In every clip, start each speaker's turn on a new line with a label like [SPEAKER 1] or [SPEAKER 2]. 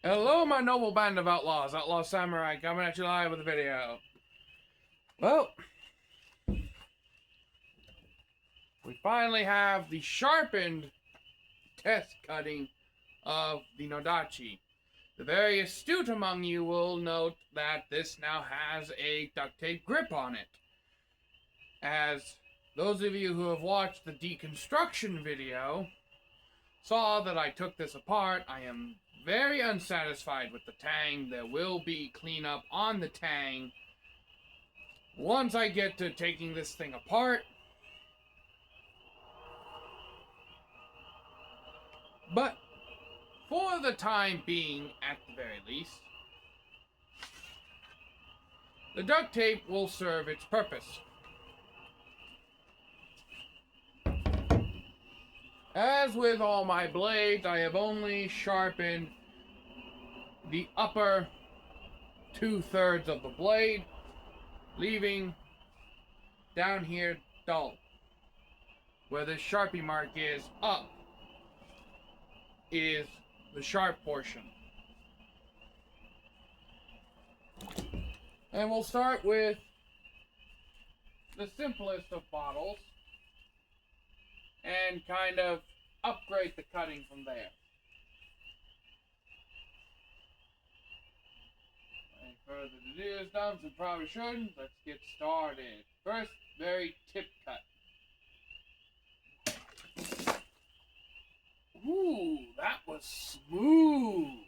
[SPEAKER 1] Hello, my noble band of outlaws, outlaw samurai, coming at you live with a video. Well, we finally have the sharpened test cutting of the Nodachi. The very astute among you will note that this now has a duct tape grip on it. As those of you who have watched the deconstruction video saw that I took this apart, I am very unsatisfied with the tang. There will be cleanup on the tang once I get to taking this thing apart. But for the time being, at the very least, the duct tape will serve its purpose. As with all my blades, I have only sharpened the upper 2/3 of the blade, leaving down here dull. Where the Sharpie mark is up is the sharp portion. And we'll start with the simplest of bottles and kind of upgrade the cutting from there. Any further ado, dumps, and probably shouldn't. Let's get started. First, very tip cut. Ooh, that was smooth.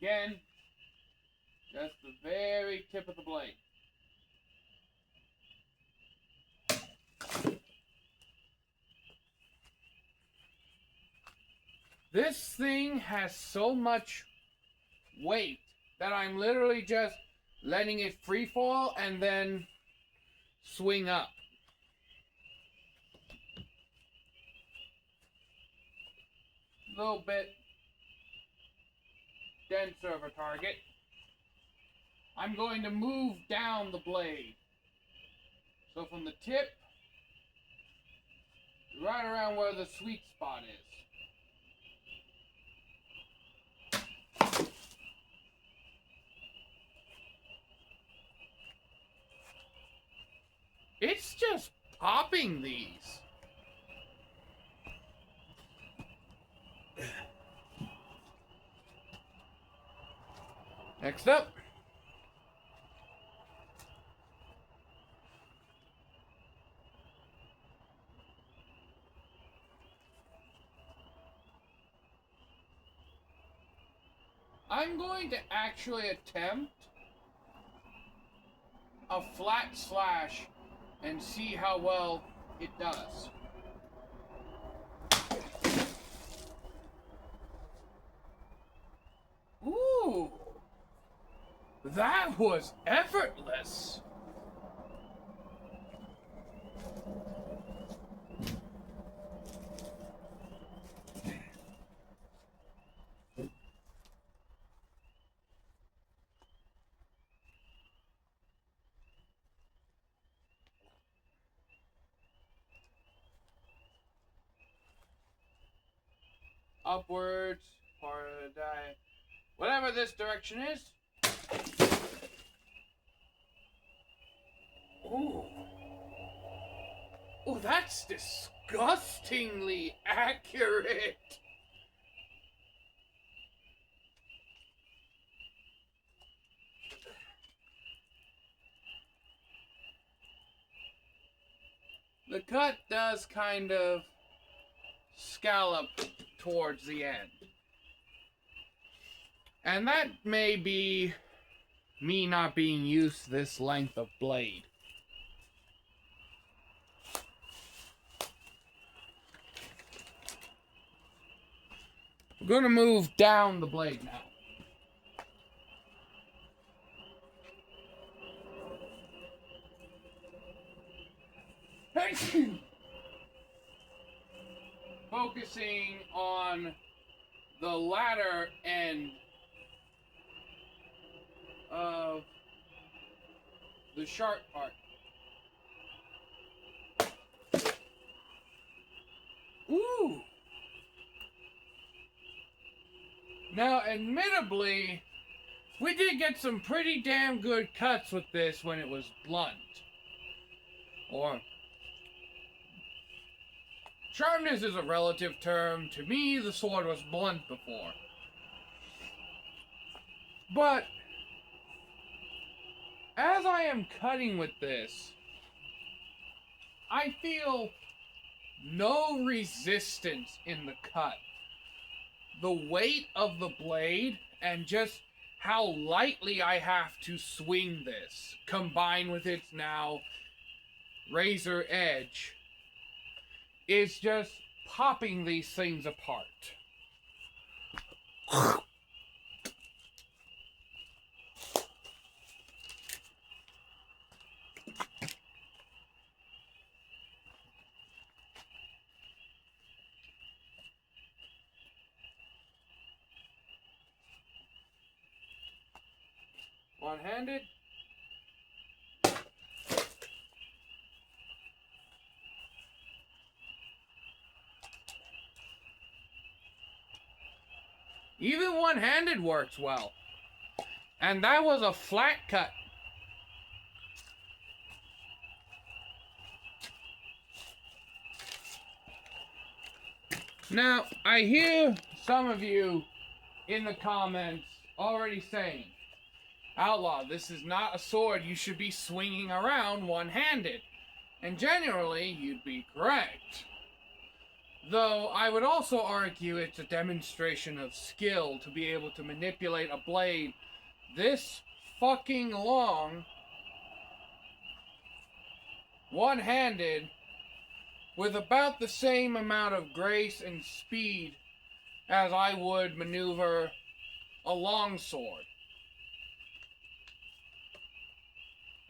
[SPEAKER 1] Again, just the very tip of the blade. This thing has so much weight that I'm literally just letting it free fall and then swing up. A little bit denser of a target. I'm going to move down the blade. So from the tip, right around where the sweet spot is. It's just popping these. Next up, I'm going to actually attempt a flat slash and see how well it does. Ooh, that was effortless. Upwards, part of the die. Whatever this direction is. Ooh. Oh, that's disgustingly accurate. The cut does kind of scallop towards the end. And that may be me not being used to this length of blade. We're going to move down the blade now. Focusing on the latter end of the sharp part. Ooh! Now, admittedly, we did get some pretty damn good cuts with this when it was blunt. Or, sharpness is a relative term. To me, the sword was blunt before. But, as I am cutting with this, I feel no resistance in the cut. The weight of the blade and just how lightly I have to swing this, combined with its now razor edge, is just popping these things apart. One-handed. Even one-handed works well. And that was a flat cut. Now, I hear some of you in the comments already saying, Outlaw, this is not a sword you should be swinging around one-handed. And generally, you'd be correct. Though, I would also argue it's a demonstration of skill to be able to manipulate a blade this fucking long, one-handed, with about the same amount of grace and speed as I would maneuver a longsword.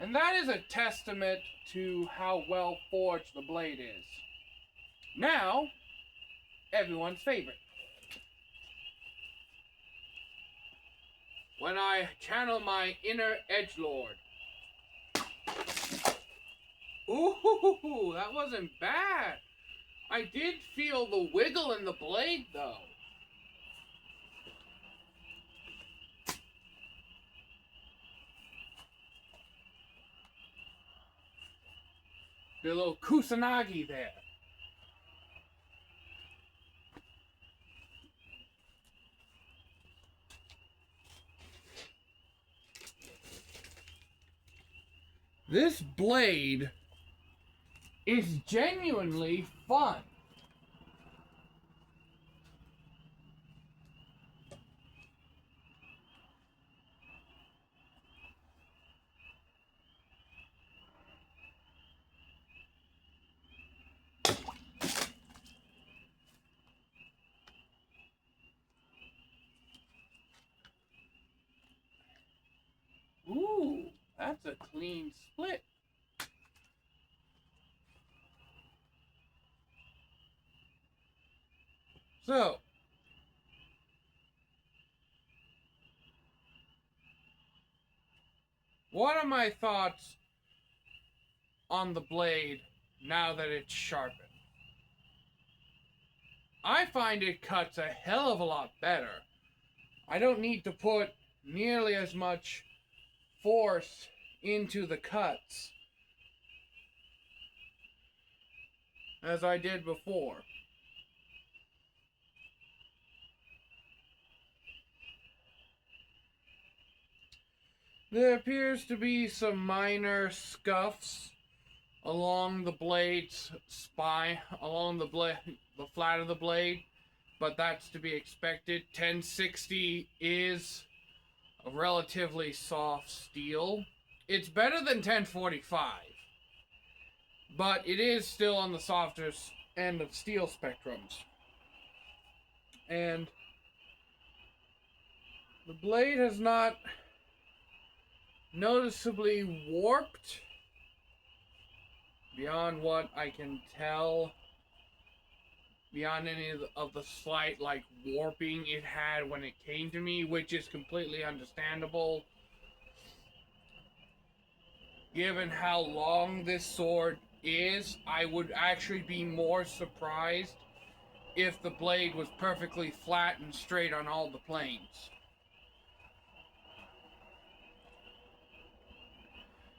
[SPEAKER 1] And that is a testament to how well forged the blade is. Now, everyone's favorite. When I channel my inner edgelord. Ooh, that wasn't bad. I did feel the wiggle in the blade, though. Did a little kusanagi there. This blade is genuinely fun. Ooh, that's a clean split. So, what are my thoughts on the blade now that it's sharpened? I find it cuts a hell of a lot better. I don't need to put nearly as much force into the cuts as I did before. There appears to be some minor scuffs along the blade's spine, along the flat of the blade, but that's to be expected. 1060 is a relatively soft steel. It's better than 1045, but it is still on the softer end of steel spectrums. And the blade has not noticeably warped beyond what I can tell, beyond any of the slight like warping it had when it came to me, which is completely understandable. given how long this sword is, I would actually be more surprised if the blade was perfectly flat and straight on all the planes.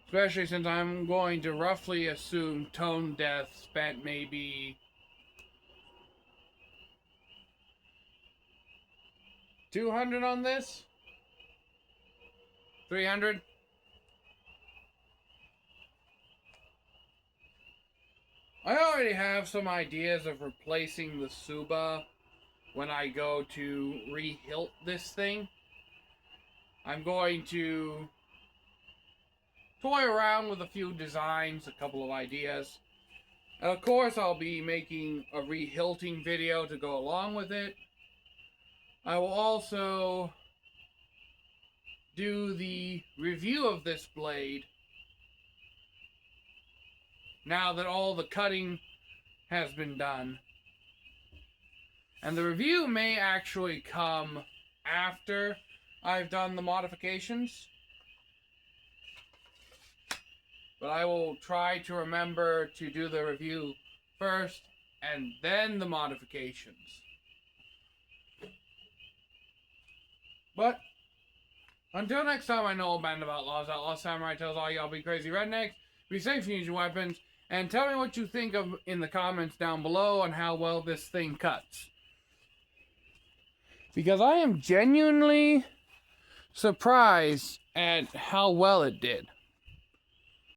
[SPEAKER 1] Especially since I'm going to roughly assume Tone Death spent maybe 200 on this? 300? I already have some ideas of replacing the Suba when I go to re-hilt this thing. I'm going to toy around with a few designs, a couple of ideas. And of course, I'll be making a re-hilting video to go along with it. I will also do the review of this blade now that all the cutting has been done. And the review may actually come after I've done the modifications. But I will try to remember to do the review first and then the modifications. But until next time, I know a band of outlaws, Outlaw Samurai tells all y'all be crazy rednecks, be safe using weapons, and tell me what you think of in the comments down below on how well this thing cuts. Because I am genuinely surprised at how well it did.